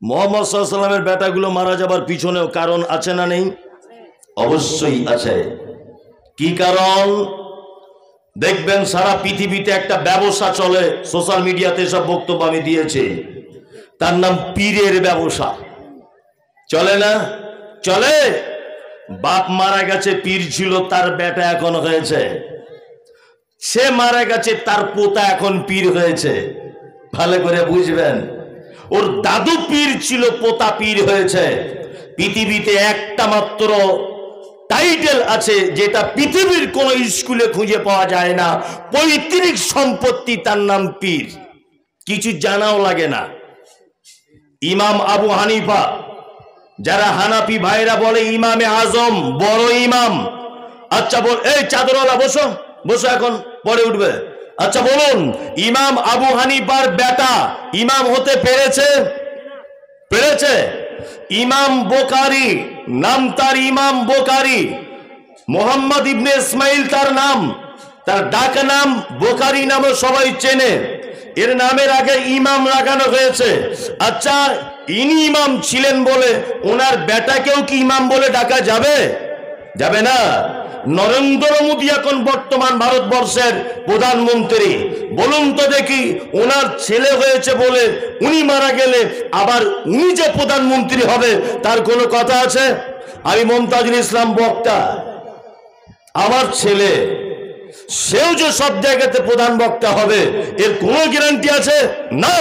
মুহাম্মদ সাল্লাল্লাহু আলাইহি ওয়াসাল্লামের বেটাগুলো মারা যাবার পিছনেও কারণ আছে না নেই? অবশ্যই আছে। কি কারণ? দেখবেন সারা পৃথিবীতে একটা ব্যবসা চলে, সোশ্যাল মিডিয়াতে সব বক্তব্য আমি দিয়েছি, তার নাম পীরের ব্যবসা। চলে না? চলে। বাপ মারা গেছে, পীর ছিল, তার বেটা এখন হয়েছে। সে মারা গেছে, তার পোতা এখন পীর হয়েছে। ভালো করে বুঝবেন, ওর দাদু পীর ছিল, পোতা পীর হয়েছে। পৃথিবীতে একটা মাত্র টাইটেল আছে যেটা পৃথিবীর কোন স্কুলে খুঁজে পাওয়া যায় না, পৈতৃক সম্পত্তি, তার নাম পীর। কিছু জানাও লাগে না। ইমাম আবু হানিফা, যারা হানাফি ভাইরা বলে ইমামে আজম, বড় ইমাম। আচ্ছা বল, এই চাদরওয়ালা বসো, বসো, এখন পরে উঠবে। আচ্ছা বলুন, ইমাম আবু হানিফার বেটা ইমাম হতে পেরেছে? পেরেছে? ইমাম বুখারী, নাম তার ইমাম বুখারী, মোহাম্মদ ইবনে ইসমাইল তার নাম, তার ডাক নাম, বুখারী নামে সবাই চেনে। এর নামের আগে ইমাম লাগানো হয়েছে। আচ্ছা, ইনি ইমাম ছিলেন বলে ওনার বেটাকেও কি ইমাম বলে ডাকা যাবে? যাবে না। নরেন্দ্র মোদী এখন বর্তমান ভারতবর্ষের প্রধানমন্ত্রী। বলুন তো দেখি, ওনার ছেলে হয়েছে বলে উনি মারা গেলে আবার উনি যে প্রধানমন্ত্রী হবে তার কোনো কথা আছে? আমি মমতাজুল ইসলাম বক্তা, আমার ছেলে, সেও যে সব জায়গাতে প্রধান বক্তা হবে এর কোনো গ্যারান্টি আছে? না।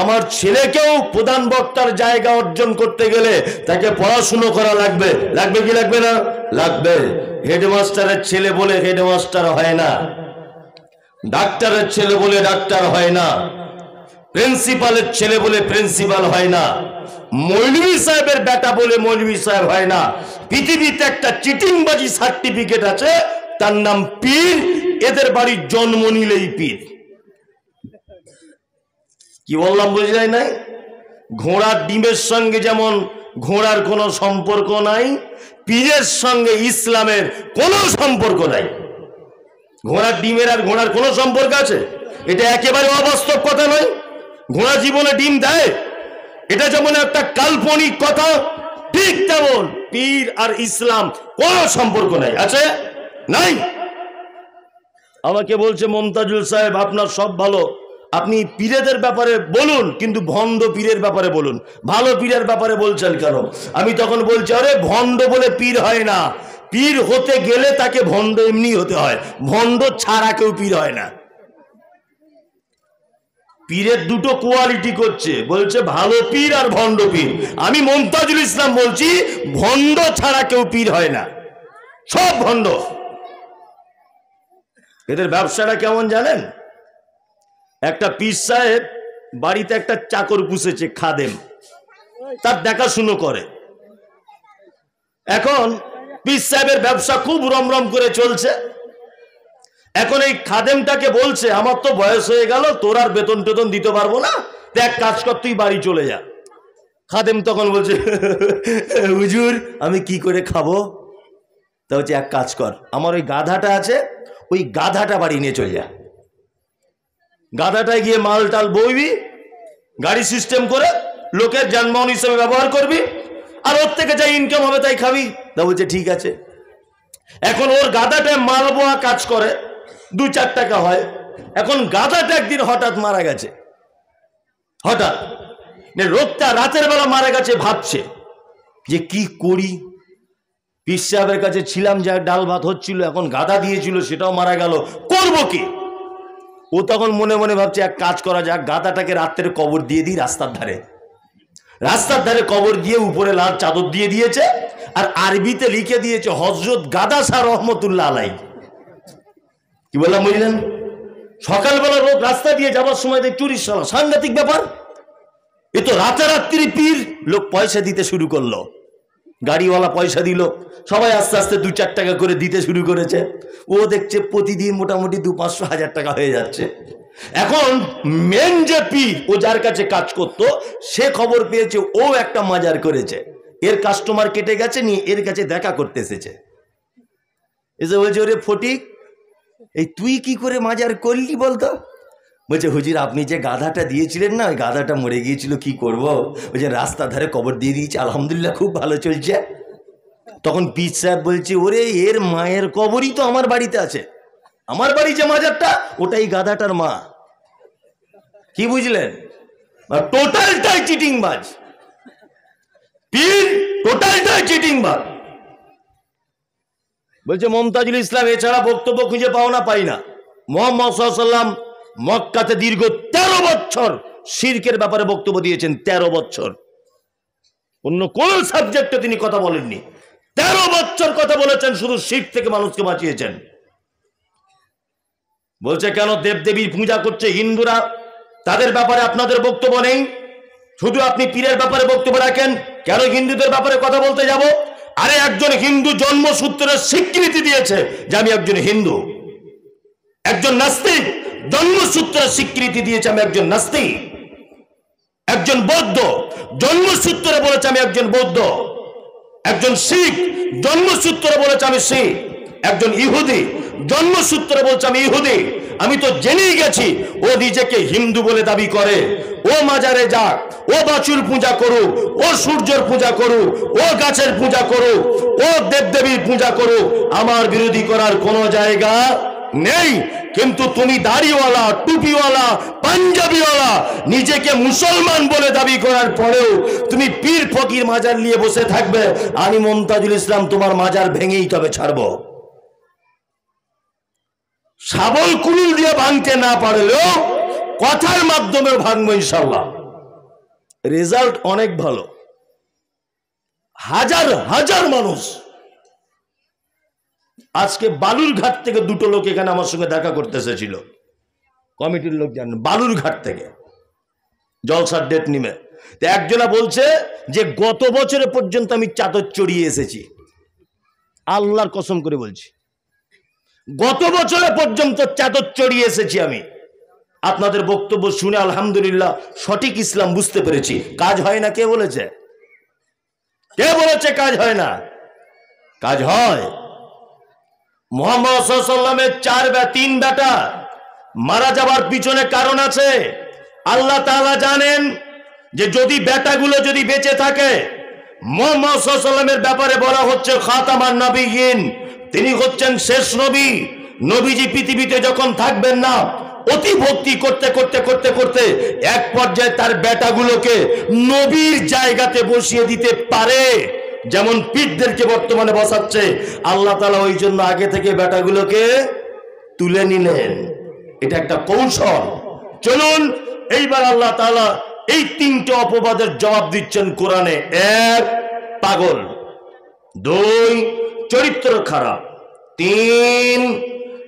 আমার ছেলেকেও প্রধান বক্তার জায়গা অর্জন করতে গেলে তাকে পড়াশুনো করা লাগবে। লাগবে কি লাগবে না? লাগবে। হেডমাস্টারের ছেলে বলে হেডমাস্টার হয় না, ডাক্তারের ছেলে বলে ডাক্তার হয় না, প্রিন্সিপালের ছেলে বলে প্রিন্সিপাল হয় না, মৌলভী সাহেবের বেটা বলে মৌলভী সাহেব হয় না। পৃথিবীতে একটা চিটিংবাজি সার্টিফিকেট আছে, তার নাম পীর। এদের বাড়ির জন্ম নিলেই পীর। কি বললাম বুঝে যায় নাই? ঘোড়ার ডিমের সঙ্গে যেমন ঘোড়ার কোনো সম্পর্ক নাই, পীরের সঙ্গে ইসলামের কোনো সম্পর্ক নাই। ঘোড়ার ডিমের আর ঘোড়ার কোনো সম্পর্ক আছে? এটা একেবারে অবাস্তব কথা নয়। ঘোড়া জীবনে ডিম দেয়, এটা যেমন একটা কাল্পনিক কথা, ঠিক তেমন পীর আর ইসলাম কোনো সম্পর্ক নাই। আছে? নাই। আমাকে বলছে মমতাজুল সাহেব, আপনার সব ভালো, আপনি পীরেদের ব্যাপারে বলুন, কিন্তু ভণ্ড পীরের ব্যাপারে বলুন। ভালো পীরের ব্যাপারে বলছেন কেন? আমি তখন বলছি, আরে ভণ্ড বলে পীর হয় না, পীর হতে গেলে তাকে ভণ্ড এমনি হতে হয়, ভণ্ড ছাড়া কেউ পীর হয় না। পীরের দুটো কোয়ালিটি করছে, বলছে ভালো পীর আর ভণ্ড পীর। আমি মমতাজুল ইসলাম বলছি, ভণ্ড ছাড়া কেউ পীর হয় না, সব ভণ্ড। এদের ব্যবসাটা কেমন জানেন? একটা পীর সাহেব বাড়িতে একটা চাকর পুষেছে, খাদেম, তার দেখাশুনো করে। এখন পীর সাহেবের ব্যবসা খুব রমরম করে চলছে। এখন এই খাদেমটাকে বলছে, আমার তো বয়স হয়ে গেল, তোর আর বেতন টেতন দিতে পারবো না, তো এক কাজ কর, তুই বাড়ি চলে যা। খাদেম তখন বলছে, হুজুর আমি কি করে খাবো? তা হচ্ছে, এক কাজ কর, আমার ওই গাধাটা আছে, ওই গাধাটা বাড়ি নিয়ে চলে যা। গাধাটায় গিয়ে মাল টাল বইবি, গাড়ি সিস্টেম করে লোকের যানবাহন হিসেবে ব্যবহার করবি, আর ওর থেকে যা ইনকাম হবে তাই খাবি। তা বলছে ঠিক আছে। এখন ওর গাধাটায় মাল বোয়া কাজ করে, 2-4 টাকা হয়। এখন গাধাটা একদিন হঠাৎ মারা গেছে, হঠাৎ রোগটা রাতের বেলা মারা গেছে। ভাবছে যে কি করি, পীর সাহেবের কাছে ছিলাম, যা ডাল ভাত হচ্ছিল, এখন গাধা দিয়েছিল সেটাও মারা গেল, করবো কি? ও তখন মনে মনে ভাবছে, এক কাজ করা যাক, গাধাটাকে রাত্রে কবর দিয়ে দিই রাস্তার ধারে। রাস্তার ধারে কবর দিয়ে উপরে লাল চাদর দিয়ে দিয়েছে, আর আরবিতে লিখে দিয়েছে হযরত গাদা শাহ রহমতুল্লাহ আলাই। কি বললাম বুঝলেন? সকালবেলা লোক রাস্তা দিয়ে যাবার সময় দেখ চুরির সালা, সাংঘাতিক ব্যাপার। এ তো রাতারাত্রি পীর। লোক পয়সা দিতে শুরু করলো, গাড়িওয়ালা পয়সা দিল, সবাই আস্তে আস্তে 2-4 টাকা করে দিতে শুরু করেছে। ও দেখছে প্রতিদিন মোটামুটি 200-500-1000 টাকা হয়ে যাচ্ছে। এখন মেন যে পীর, ও যার কাছে কাজ করত, সে খবর পেয়েছে ও একটা মাজার করেছে, এর কাস্টমার কেটে গেছে, নিয়ে এর কাছে দেখা করতে এসেছে। এসে বলছে, ওরে ফটিক, এই তুই কি করে মাজার করলি বলতো? বলছে হুজুর আপনি যে গাধাটা দিয়েছিলেন না, ওই গাধাটা মরে গিয়েছিল, কি করব? বলছে রাস্তার ধারে কবর দিয়ে দিয়েছি, আলহামদুলিল্লাহ খুব ভালো চলছে। তখন পীর সাহেব বলছে ওরে এর মায়ের কবরই তো আমার বাড়িতে আছে, আমার বাড়ি যে মাজারটা ওটাই গাধাটার মা। কি বুঝলেন? টোটালটাই চিটিংবাজ পীর, টোটালটাই চিটিংবাজ। বলছে মমতাজুল ইসলাম এছাড়া বক্তব্য খুঁজে পাও না? পাই না। মুহাম্মদ সাল্লাল্লাহু আলাইহি ওয়াসাল্লাম মক্কাতে দীর্ঘ 13 বছর শিরকের ব্যাপারে বক্তব্য দিয়েছেন। 13 বছর, অন্য কোন সাবজেক্টে তিনি কথা বলেননি। 13 বছর কথা বলেছেন, শুধু শিরক থেকে মানুষকে বাঁচিয়েছেন। বলছে কেন দেবদেবীর পূজা করছে হিন্দুরা, তাদের ব্যাপারে আপনাদের বক্তব্য নেই, শুধু আপনি পীরের ব্যাপারে বক্তব্য রাখেন, কেন হিন্দুদের ব্যাপারে কথা বলতে যাব? আরে একজন হিন্দু জন্মসূত্রের স্বীকৃতি দিয়েছে যে আমি একজন হিন্দু। একজন নাস্তিক জন্মসূত্রের স্বীকৃতি দিয়েছে আমি একজন নাস্তিক। একজন বৌদ্ধ জন্মসূত্রে বলেছে আমি একজন বৌদ্ধ। একজন শিখ জন্মসূত্রে বলেছে আমি শিখ। একজন ইহুদি জন্মসূত্রে বলছে আমি ইহুদি। আমি তো জেনেই গেছি ও নিজেকে হিন্দু বলে দাবি করে, ও মাজারে যাক, ও বাছুর পূজা করুক, ও সূর্যের পূজা করুক, ও গাছের পূজা করুক, ও দেবদেবীর পূজা করুক, আমার বিরোধী করার কোনো জায়গা নেই। কিন্তু তুমি দাড়িওয়ালা, টুপিওয়ালা, পাঞ্জাবিওয়ালা, নিজেকে মুসলমান বলে দাবি করার পরেও তুমি পীর ফকির মাজার নিয়ে বসে থাকবে। আমি মমতাজুল ইসলাম তোমার মাজার ভেঙেই তবে ছাড়বো। শাবল কুড়ুল দিয়ে ভাঙতে না পারলেও কথার মাধ্যমে ভাঙবো ইনশাল্লাহ। রেজাল্ট অনেক ভালো। হাজার হাজার মানুষ। আজকে বালুরঘাট থেকে 2টো লোক এখানে আমার সঙ্গে দেখা করতে এসেছিল, কমিটির লোক জানেন, বালুরঘাট থেকে জলসার ডেট নিমে। একজনা বলছে যে গত বছরে পর্যন্ত আমি চাদর চড়িয়ে এসেছি, আল্লাহর কসম করে বলছি, গত বছরে পর্যন্ত চাদর চড়িয়ে এসেছি আমি। আপনাদের বক্তব্য শুনে আলহামদুলিল্লাহ সঠিক ইসলাম বুঝতে পেরেছি। কাজ হয় না কে বলেছে? কে বলেছে কাজ হয় না? কাজ হয়। মুহাম্মদ সাল্লাল্লাহু আলাইহি ওয়াসাল্লামের 3 বেটা মারা যাবার পিছনে কারণ আছে। আল্লাহ তাআলা জানেন যে যদি বেটাগুলো যদি বেঁচে থাকে, মুহাম্মদ সাল্লাল্লাহু আলাইহি ওয়াসাল্লামের ব্যাপারে বলা হচ্ছে খাতামান নবিয়্যিন, তিনি হচ্ছেন শেষ নবী। নবীজি পৃথিবীতে যখন থাকবেন না, অতি ভক্তি করতে করতে করতে করতে এক পর্যায়ে তার বেটাগুলোকে নবীর জায়গাতে বসিয়ে দিতে পারে, যেমন পীরদেরকে বর্তমানে বসাচ্ছে। আল্লাহ তাআলা ওই জন্য আগে থেকে বেটাগুলোকে তুলে নিলেন। এটা একটা কৌশল। চলুন এইবার আল্লাহ তাআলা এই 3টে অপবাদের জবাব দিচ্ছেন কোরআনে। 1, পাগল। 2, চরিত্র খারাপ। 3,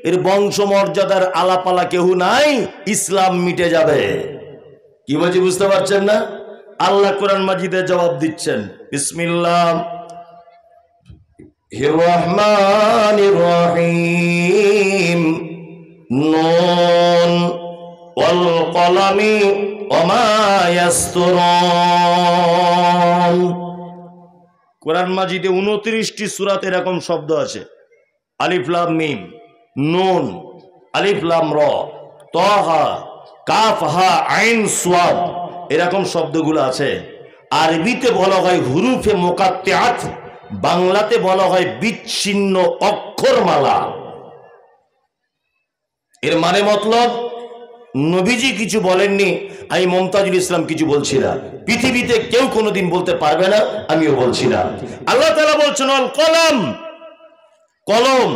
এর বংশমর্যাদার আলাপালা কেউ নাই, ইসলাম মিটে যাবে। কি বলছি বুঝতে পারছেন না? আল্লাহ কোরআন মাজিদে জবাব দিচ্ছেন। বিসমিল্লাহির রহমানির রহিম। নুন ওয়াল কলামি ওয়া মা ইয়াসতুরুন। কোরআন মাজিদে 29টি সূরাতে এরকম শব্দ আছে। আলিফ লাম মিম, নুন, আলিফ লাম র, তাহা, কাফ হা আইন সাদ, এরকম শব্দগুলো আছে। আরবিতে বলা হয় হুরুফে মুকাত্তিআত, বাংলাতে বলা হয় বিচ্ছিন্ন অক্ষরমালা। এর মানে মতলব নবীজি কিছু বলেননি, আমি মমতাজুল ইসলাম কিছু বলছি না, পৃথিবীতে কেউ কোনোদিন বলতে পারবে না, আমিও বলছি না। আল্লাহ তাআলা বলছেন আল কলম, কলম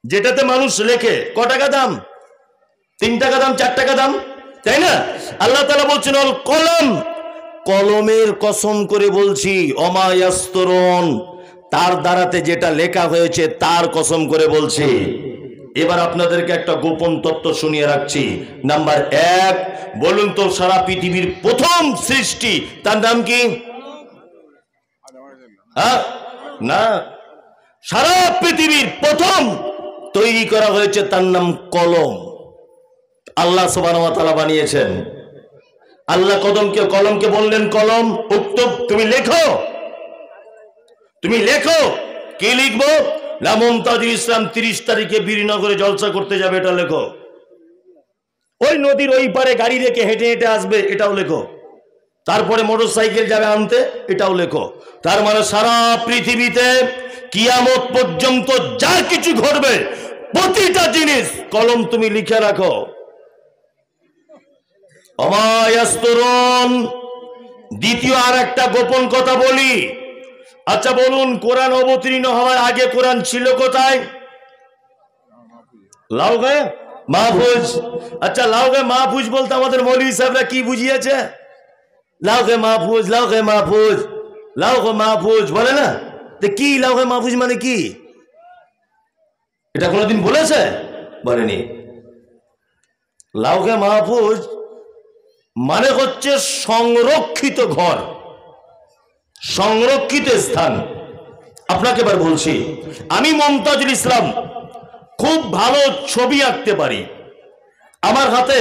যেটাতে মানুষ লেখে। ক টাকা দাম? 3 টাকা দাম, 4 টাকা দাম, তাই না? আল্লাহ তাআলা বলছেন আল কলম, কলমের কসম করে বলছি, ওমা ইয়াসতুরুন, তার দ্বারাতে যেটা লেখা হয়েছে তার কসম করে বলছি। এবার আপনাদেরকে একটা গোপন তত্ত্ব শুনিয়ে রাখছি। নাম্বার 1, বলুন তো সারা পৃথিবীর প্রথম সৃষ্টি তার নাম কি? হ্যাঁ না, সারা পৃথিবীর প্রথম তৈরি করা হয়েছে তার নাম কলম। আল্লাহ সুবহানাহু ওয়া তাআলা বানিয়েছেন। আল্লাহ কলমকে বললেন কলম উক্তব, তুমি লেখো, তুমি লেখো। কি লিখবো? না, মমতাজুল ইসলাম 30 তারিখে বীরনগরে জলসা করতে যাবে, এটা লেখো। ওই নদীর ওই পারে গাড়ি রেখে হেঁটে হেঁটে আসবে, এটাও লেখো। তারপরে মোটর সাইকেল যাবে আনতে, এটাও লেখো। তার মানে সারা পৃথিবীতে কিয়ামত পর্যন্ত যা কিছু ঘটবে প্রতিটা জিনিস কলম তুমি লিখে রাখো। অমায়াস্তরণ। দ্বিতীয় আর একটা গোপন কথা বলি। আচ্ছা বলুন, কোরআন অবতীর্ণ হওয়ার আগে কোরআন ছিল কোথায়? লাউহে মাহফুজ। আচ্ছা লাউহে মাহফুজ বলতে আমাদের মৌলভী সাহেবরা কি বুঝিয়েছে? লাউহে মাহফুজ, লাউহে মাহফুজ, লাউহে মাহফুজ বলে না? তো কি লাউহে মাহফুজ মানে কি? এটা কোনোদিন বলেছে? বলেনি। লাউহে মাহফুজ মানে হচ্ছে সংরক্ষিত ঘর, সংরক্ষিত স্থান। আপনাকে এবার বলছি, আমি মমতাজুল ইসলাম খুব ভালো ছবি আঁকতে পারি। আমার হাতে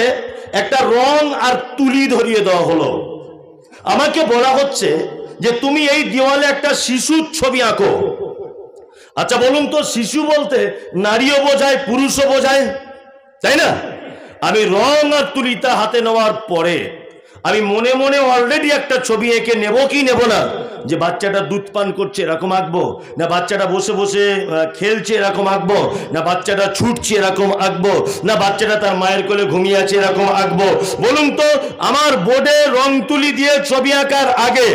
একটা রং আর তুলি ধরিয়ে দেওয়া হলো, আমাকে বলা হচ্ছে যে তুমি এই দেওয়ালে একটা শিশুর ছবি আঁকো। আচ্ছা বলুন তো, শিশু বলতে নারীও বোঝায় পুরুষও বোঝায়, তাই না? আমি রং আর তুলিটা হাতে নেওয়ার পরে আমি মনে মনে অলরেডি একটা ছবি এঁকে নেব কি নেব না, যে বাচ্চাটা দুধ পান করছে এরকম আঁকবো, না বাচ্চাটা বসে বসে খেলছে এরকম আঁকবো, না বাচ্চাটা ছুটছে এরকম আঁকবো, না বাচ্চাটা তার মায়ের কোলে ঘুমিয়ে আছে এরকম আঁকবো? বলুন তো, আমার বোর্ডে রং তুলি দিয়ে ছবি আঁকার আগে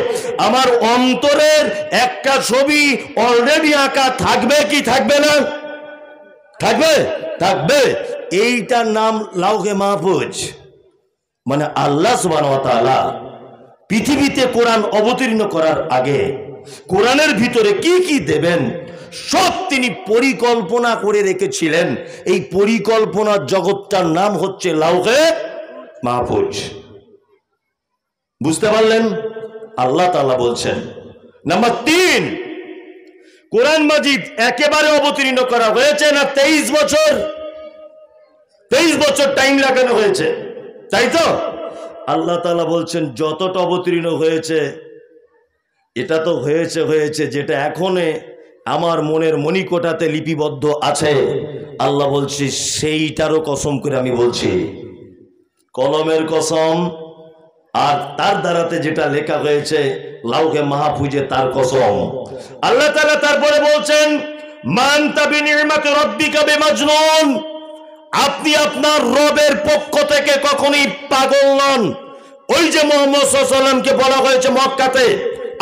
আমার অন্তরের একটা ছবি অলরেডি আঁকা থাকবে কি থাকবে না? থাকবে, থাকবে। এইটার নাম লাউহে মাহফুজ। মানে আল্লাহ সুবহানাহু ওয়া তাআলা পৃথিবীতে কোরআন অবতীর্ণ করার আগে কোরআনের ভিতরে কি কি দেবেন সব তিনি পরিকল্পনা করে রেখেছিলেন। এই পরিকল্পনার জগৎটার নাম হচ্ছে লাউহে মাহফুজ। বুঝতে পারলেন? আল্লাহ তাআলা বলছেন। নাম্বার 3, কোরআন মাজিদ একেবারে অবতীর্ণ করা হয়েছে না 23 বছর? 23 বছর টাইম লাগানো হয়েছে, তাই তো? আল্লাহ তাআলা বলছেন যতটা অবতীর্ণ হয়েছে এটা তো হয়েছে যেটা এখনে আমার মনের মণিকোটাতে লিপিবদ্ধ আছে। আল্লাহ বলছি সেইটারও কসম করে আমি বলছি, কলমের কসম আর তার দ্বারাতে যেটা লেখা হয়েছে লাউহে মাহফুজে তার কসম। আল্লাহ তাআলা তারপরে বলছেন মা আনতা বিনিমাতি রাব্বিকা বিমাজনুন। আপনি আপনার রবের পক্ষ থেকে কখনোই পাগল নন। ওই যে মুহাম্মদ সাল্লাল্লাহু আলাইহি ওয়াসাল্লামকে বলা হয়েছে মক্কাতে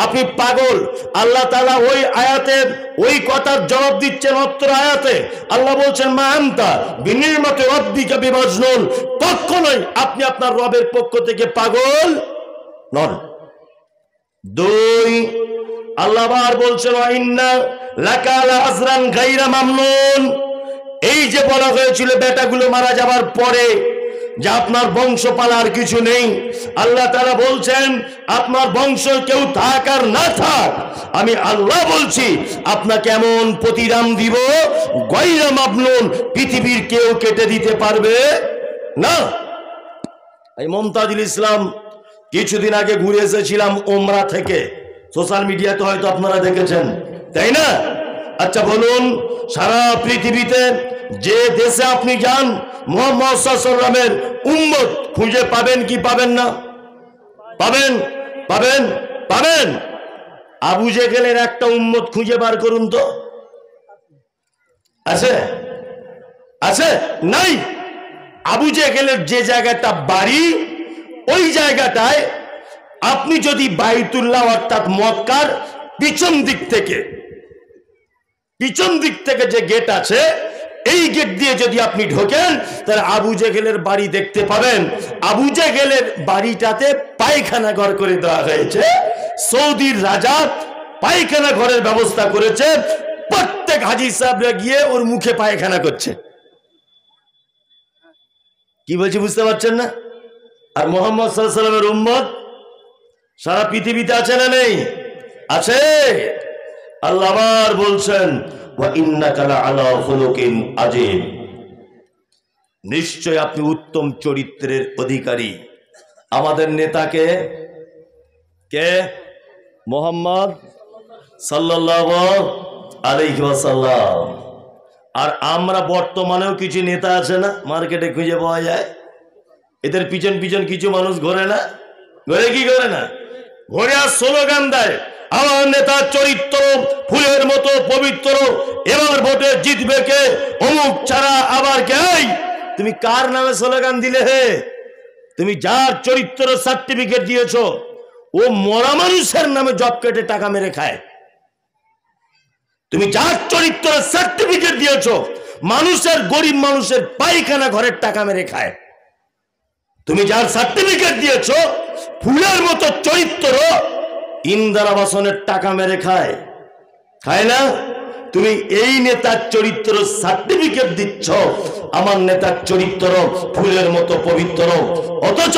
আপনি পাগল, আল্লাহ তাআলা ওই আয়াতে ওই কথার জবাব দিচ্ছেন অত্র আয়াতে। আল্লাহ বলছেন মা আনতা বিনিমাতি রাব্বিকা বিমাজনুন, কখনোই আপনি আপনার রবের পক্ষ থেকে পাগল নন। 2, আল্লাহ আবার বলছেন ওয়া ইন্না লাকা লা আজরান গায়রা মামনুন। এই যে বলা হয়েছিল বেটাগুলো মারা যাবার পরে যে আপনার বংশ পালার কিছু নেই, আল্লাহ তাআলা বলছেন আপনার বংশ কেউ থাক আর না থাক আমি আল্লাহ বলছি আপনাকে এমন প্রতিদান দিব গায়রা মামনুন, পৃথিবীর কেউ কেটে দিতে পারবে না। এই মমতাজুল ইসলাম কিছুদিন আগে ঘুরে এসেছিলাম ওমরা থেকে, সোশ্যাল মিডিয়াতে হয়তো আপনারা দেখেছেন, তাই না? আচ্ছা বলুন, সারা পৃথিবীতে যে দেশে আপনি যান মুহাম্মদ সাল্লাল্লাহু আলাইহি ওয়াসাল্লামের উম্মত খুঁজে পাবেন কি পাবেন না? পাবেন, পাবেন, পাবেন। আবু জেহেলের একটা উম্মত খুঁজে বার করুন তো, আছে? আছে? নাই। আবু জেহেলের যে জায়গাটা বাড়ি ওই জায়গাটায় আপনি যদি বাইতুল্লাহ অর্থাৎ মক্কার পিছন দিক থেকে যে গেট আছে এই গেট দিয়ে যদি আপনি ঢোকেন তাহলে আবু জেহেলের বাড়ি দেখতে পাবেন। আবু জেহেলের বাড়িটাতে পায়খানা ঘর করে দেওয়া হয়েছে। সৌদির রাজা পায়খানা ঘরের ব্যবস্থা করেছে, প্রত্যেক হাজী সাহেবরা গিয়ে ওর মুখে পায়খানা করছে। কি বলছি বুঝতে পারছেন না? আর মুহাম্মদ সাল্লাল্লাহু আলাইহি ওয়াসাল্লামের উম্মত সারা পৃথিবীতে আছে না নেই? আছে। আল্লাহ আবার বলছেন ওয়া ইন্নাকা লাআলা খুলুকিন আযীম, নিশ্চয় আপনি উত্তম চরিত্রের অধিকারী। আমাদের নেতাকে কে? মুহাম্মদ সাল্লাল্লাহু আলাইহি ওয়াসাল্লাম। আর আমরা বর্তমানেও কিছু নেতা আছে না মার্কেটে খুঁজে পাওয়া যায়, এদের পিছন পিছন কিছু মানুষ ঘোরে না, ঘোরে কি করে না, ঘোরে আর স্লোগান দেয় আমার নেতার চরিত্র ফুলের মতো পবিত্র, এবার ভোটে জিতবে কে, অমুক ছাড়া আবার কে। তুমি কার নামে স্লোগান দিলে হে? তুমি যার চরিত্র সার্টিফিকেট দিয়েছ ও মরা মানুষের নামে জব কেটে টাকা মেরে খায়। তুমি যার চরিত্র সার্টিফিকেট দিয়েছ মানুষের, গরিব মানুষের পায়খানা ঘরের টাকা মেরে খায়। তুমি যার সার্টিফিকেট দিয়েছ ফুলের মতো চরিত্র ইন্দিরা বাসনের টাকা মেরে খায়, খায় না? তুমি এই নেতার চরিত্র সার্টিফিকেট দিচ্ছ আমার নেতার চরিত্র ফুলের মতো পবিত্র, অথচ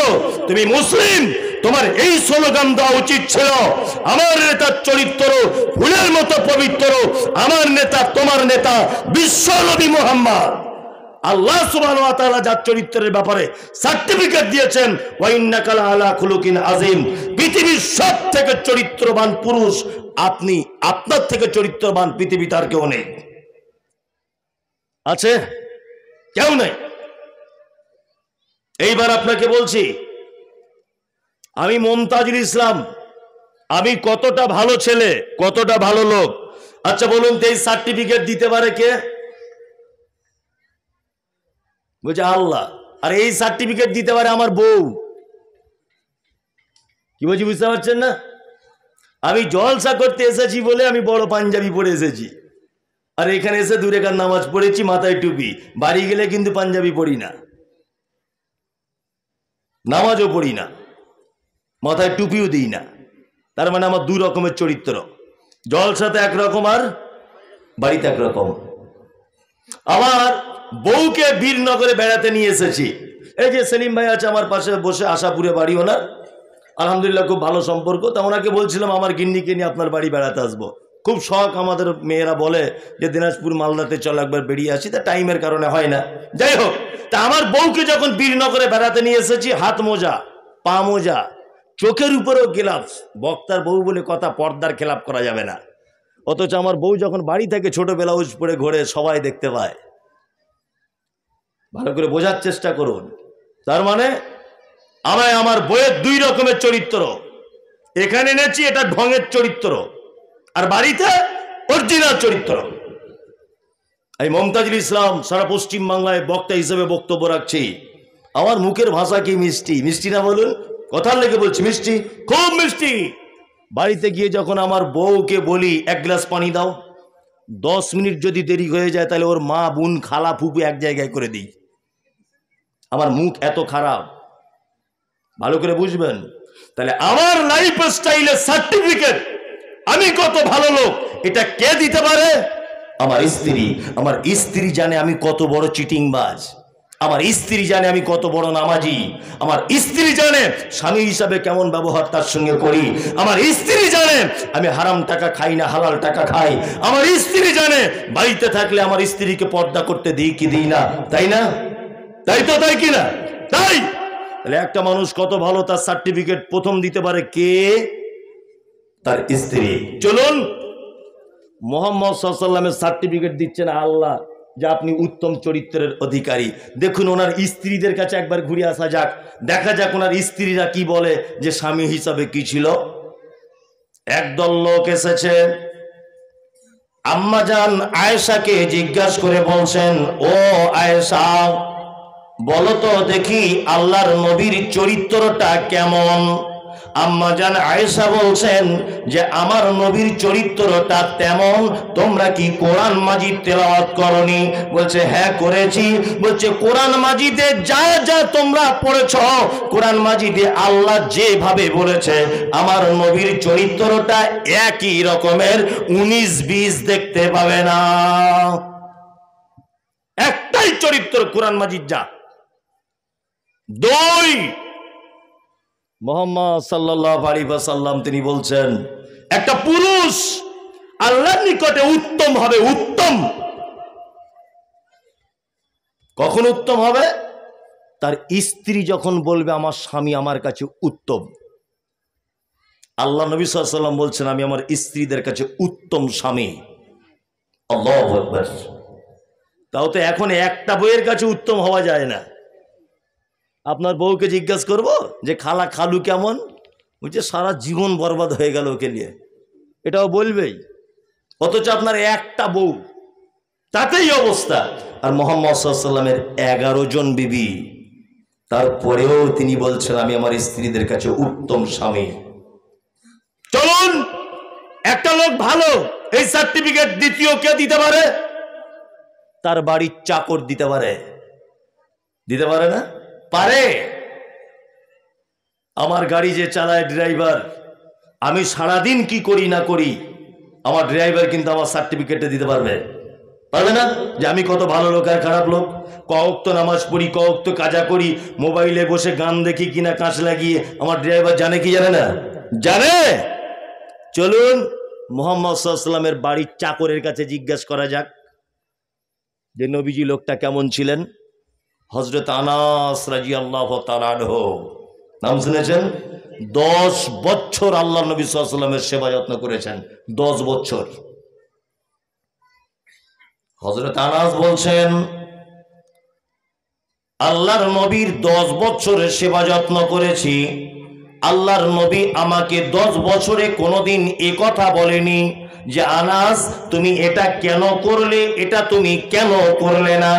তুমি মুসলিম। তোমার এই স্লোগান দেওয়া উচিত ছিল আমার নেতার চরিত্র ফুলের মতো পবিত্র, আমার নেতা তোমার নেতা বিশ্ব নবী মুহাম্মদ। আল্লাহ সুবহানাহু ওয়া তাআলা যার চরিত্রের ব্যাপারে সার্টিফিকেট দিয়েছেন ওয়া ইন্নাকা লাআলা খুলুকিন আযীম, পৃথিবীর সব থেকে চরিত্রবান পুরুষ আপনি, আপনার থেকে চরিত্রবান পৃথিবীতে আর কেউ নেই। আছে? কেউ নেই। এইবার আপনাকে বলছি আমি মুমতাজুল ইসলাম, আমি কতটা ভালো ছেলে, কতটা ভালো লোক। আচ্ছা বলুন তো এই সার্টিফিকেট দিতে পারে কে? বলছে আল্লাহ। আর এই সার্টিফিকেট দিতে পারে আমার বউ। কি বলছি বুঝতে পারছেন না? আমি জলসা করতে এসেছি বলে আমি বড় পাঞ্জাবি পরে এসেছি, আর এখানে এসে দু রাকাত নামাজ পড়েছি, মাথায় টুপি। বাড়ি গেলে কিন্তু পাঞ্জাবি পড়ি না, নামাজও পড়ি না, মাথায় টুপিও দিই না। তার মানে আমার দু রকমের চরিত্র, জলসাতে একরকম আর বাড়িতে একরকম। আমার বউকে বীরনগরে বেড়াতে নিয়ে এসেছি। এই যে সেলিম ভাই আছে আমার পাশে বসে, আশাপুরে বাড়ি ওনার, আলহামদুলিল্লাহ খুব ভালো সম্পর্ক। তা ওনাকে বলছিলাম আমার গিন্নিকে নিয়ে আপনার বাড়ি বেড়াতে আসবো, খুব শখ। আমাদের মেয়েরা বলে যে দিনাজপুর মালদাতে চল একবার বেরিয়ে আসি, তা টাইমের কারণে হয় না। যাই হোক, তা আমার বউকে যখন বীরনগরে বেড়াতে নিয়ে এসেছি, হাত মোজা, পা মোজা, চোখের উপরেও গ্লাভস। বক্তার বউ বলে কথা, পর্দার খেলাপ করা যাবে না। অথচ আমার বউ যখন বাড়ি থেকে ছোট ব্লাউজ পরে ঘোরে সবাই দেখতে পায়। ভালো করে বোঝার চেষ্টা করুন। তার মানে আমায় আমার বইয়ের দুই রকমের চরিত্র, এখানে এনেছি এটা ঢঙের চরিত্র, আর বাড়িতে অরিজিনাল চরিত্র। এই মুমতাজুল ইসলাম সারা পশ্চিম বাংলায় বক্তা হিসেবে বক্তব্য রাখছি। আমার মুখের ভাষা কি মিষ্টি, মিষ্টি না বলুন? কথার লেগে বলছি মিষ্টি, খুব মিষ্টি। বাড়িতে গিয়ে যখন আমার বউকে বলি এক গ্লাস পানি দাও, 10 মিনিট যদি দেরি হয়ে যায় তাহলে ওর মা, বোন, খালা, ফুপু এক জায়গায় করে দিই। আমার মুখ এত খারাপ, ভালো করে বুঝবেন। তাহলে আমার লাইফ স্টাইলের সার্টিফিকেট আমি কত ভালো লোক এটা কে দিতে পারে? আমার স্ত্রী। আমার স্ত্রী জানে আমি কত বড় চিটিংবাজ, আমার স্ত্রী জানে আমি কত বড় নামাজি, আমার স্ত্রী জানে স্বামী হিসাবে কেমন ব্যবহার তার সঙ্গে করি, আমার স্ত্রী জানে আমি হারাম টাকা খাই না হালাল টাকা খাই, আমার স্ত্রী জানে বাড়িতে থাকলে আমার স্ত্রীকে পর্দা করতে দিই কি দিই না, তাই না? তাই তো, তাই কি না? তাই। তাহলে একটা মানুষ কত ভালো তার সার্টিফিকেট প্রথম দিতে পারে কে? তার স্ত্রী। চলুন মুহাম্মদ সাল্লাল্লাহু আলাইহি ওয়াসাল্লামের সার্টিফিকেট দিচ্ছেন আল্লাহ যে আপনি উত্তম চরিত্রের অধিকারী। দেখুন ওনার স্ত্রীদের কাছে একবার ঘুরে আসা যাক, দেখা যাক ওনার স্ত্রীরা কি বলে যে স্বামী হিসাবে কি ছিল। একদল লোক এসেছে, আম্মাজান আয়েশাকে জিজ্ঞাসা করে বলছেন, ও আয়েশা বলো তো দেখি আল্লাহর নবীর চরিত্রটা কেমন? আম্মাজান আয়েশা বলছেন যে আমার নবীর চরিত্রটা তেমন। তোমরা কি কোরআন মাজিদ তেলাওয়াত করনি? বলছে হ্যাঁ করেছি। বলছে কোরআন মাজিদে যা যা তোমরা পড়েছ, কোরআন মাজিদে আল্লাহ যেভাবে বলেছে আমার নবীর চরিত্রটা একই রকমের, 19-20 দেখতে পাবে না। একটাই চরিত্র কোরআন মাজিদ যা। দুই, মুহাম্মদ সাল্লাল্লাহু আলাইহি ওয়াসাল্লাম তিনি বলছেন একটা পুরুষ আল্লাহর নিকটে উত্তম হবে। উত্তম কখন উত্তম হবে? তার স্ত্রী যখন বলবে আমার স্বামী আমার কাছে উত্তম। আল্লাহ নবী সাল্লাল্লাহু আলাইহি ওয়াসাল্লাম বলছেন আমি আমার স্ত্রীদের কাছে উত্তম স্বামী। আল্লাহু আকবার। তাও তো এখন একটা বইয়ের কাছে উত্তম হওয়া যায় না। আপনার বউকে জিজ্ঞাসা করব যে খালা খালু কেমন, বলছে সারা জীবন বরবাদ হয়ে গেল ওকে নিয়ে, এটাও বলবেই। অথচ আপনার একটা বউ, তাতেই অবস্থা। আর মোহাম্মদ সাল্লাল্লাহু আলাইহি ওয়াসাল্লামের 11 জন বিবি, তারপরেও তিনি বলছেন আমি আমার স্ত্রীদের কাছে উত্তম স্বামী। চলুন, একটা লোক ভালো, এই সার্টিফিকেট দ্বিতীয় কে দিতে পারে? তার বাড়ির চাকর দিতে পারে। দিতে পারে না? পারে। আমার গাড়ি যে চালায় ড্রাইভার, আমি সারাদিন কি করি না করি, আমার ড্রাইভার কিন্তু আমার সার্টিফিকেটে দিতে পারবে। পারবে না? যে আমি কত ভালো লোক আর খারাপ লোক, কওয়াক্ত নামাজ পড়ি, কওয়াক্ত কাজা করি, মোবাইলে বসে গান দেখি কিনা কাঁচ লাগিয়ে, আমার ড্রাইভার জানে কি জানে না? জানে। চলুন মুহাম্মদ সাল্লাল্লাহু আলাইহি ওয়াসাল্লামের বাড়ির চাকরের কাছে জিজ্ঞাসা করা যাক যে নবীজি লোকটা কেমন ছিলেন। হযরত আনাস রাদিয়াল্লাহু তাআলা আনহু, নাম শুনেছেন? 10 বছর আল্লাহ নবী সাল্লাল্লাহু আলাইহি ওয়াসাল্লামের সেবা যত্ন করেছেন। 10 বছর। হযরত আনাস বলছেন আল্লাহর নবীর 10 বছরের সেবা যত্ন করেছি। আল্লাহর নবী আমাকে 10 বছরে কোনোদিন এ কথা বলেনি যে আনাস তুমি এটা কেন করলে, এটা তুমি কেন করলে না,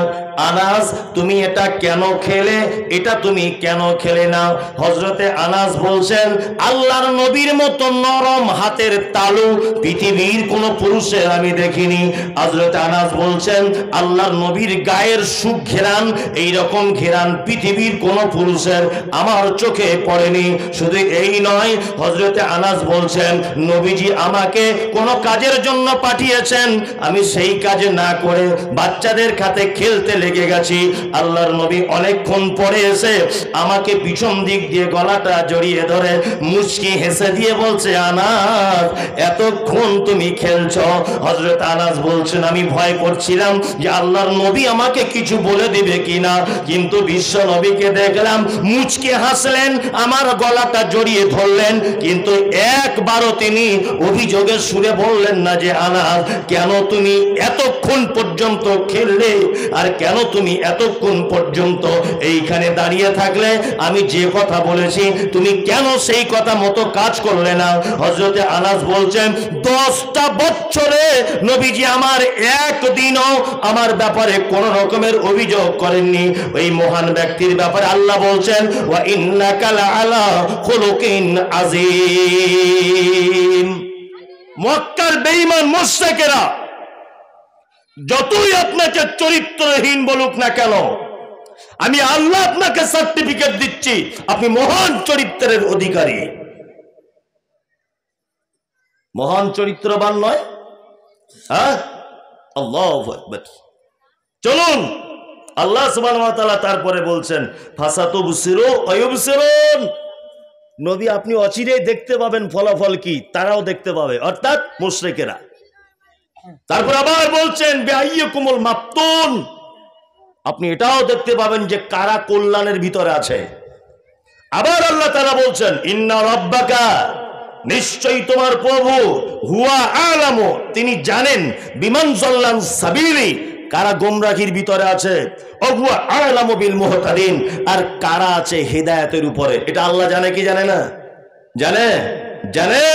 আনাস তুমি এটা কেন খেলে, এটা তুমি কেন খেলে না। হযরতে আনাস বলছেন আল্লাহর নবীর মতো নরম হাতের তালু পৃথিবীর কোন পুরুষের আমি দেখিনি। হযরতে আনাস বলছেন আল্লাহর নবীর গায়ের সুঘ্রাণ, এইরকম ঘেরান পৃথিবীর কোন পুরুষের আমার চোখে পড়েনি। শুধু এই নয়, হযরতে আনাস বলছেন নবীজি আমাকে কোন কাজের জন্য পাঠিয়েছেন, আমি সেই কাজে না করে বাচ্চাদের সাথে খেলতে লেগে গেছি। আল্লাহর নবী অনেকক্ষণ পরে এসে আমাকে পিছন দিক দিয়ে গলাটা জড়িয়ে ধরে মুচকি হেসে দিয়ে বলছে আনাস এতক্ষণ তুমি খেলছো। হযরত আনাস বলছেন আমি ভয় করছিলাম যে আল্লাহর নবী আমাকে কিছু বলে দিবে কিনা, কিন্তু বিশ্ব নবীকে দেখলাম মুচকি হাসলেন, আমার গলাটা জড়িয়ে ধরলেন, কিন্তু একবারও তিনি অভিযোগের সুরে বললেন না যে আনাস কেন তুমি এতক্ষণ পর্যন্ত খেললে, আর কেন তুমি এতক্ষণ পর্যন্ত এইখানে দাঁড়িয়ে থাকলে, আমি যে কথা বলেছি তুমি কেন সেই কথা মতো কাজ করলে না। হযরতে আনাস বলছেন 10টা বছরে নবীজি আমার একদিনও আমার ব্যাপারে কোন রকমের অভিযোগ করেননি। ওই মহান ব্যক্তির ব্যাপারে আল্লাহ বলছেন ওয়া ইন্নাকা লাআলা খুলুকিন আযীম। মক্কার বেঈমান মুশরিকেরা যতই আপনাকে চরিত্রহীন বলুক না কেন, আমি আল্লাহ আপনাকে সার্টিফিকেট দিচ্ছি আপনি মহান চরিত্রের অধিকারী। মহান চরিত্রবান নয়? হ্যাঁ, আল্লাহু আকবার। চলুন আল্লাহ সুবহানাহু ওয়া তাআলা তারপরে বলছেন ফাসাতুবসিরু ওয়া ইউবসিরুন, নবী আপনি অচিরেই দেখতে পাবেন ফলাফল কি, তারাও দেখতে পাবে, অর্থাৎ মুশরিকেরা। তারপর আবার বলছেন বিআইয়িকুমুল মাফতুন, আপনি এটাও দেখতে পাবেন যে কারা কল্যাণের ভিতরে আছে। আবার আল্লাহ তাআলা বলছেন ইন্না রাব্বাকা, নিশ্চয়ই তোমার প্রভু, হুয়া আলামু, তিনি জানেন, বিমান যাল্লান সাবিলি, কারা গোমরাহির ভিতরে আছে, ও হুয়া আলামু বিল মুহতাদিন, আর কারা আছে হেদায়েতের উপরে। এটা আল্লাহ জানে কি জানে না? জানে, জানে।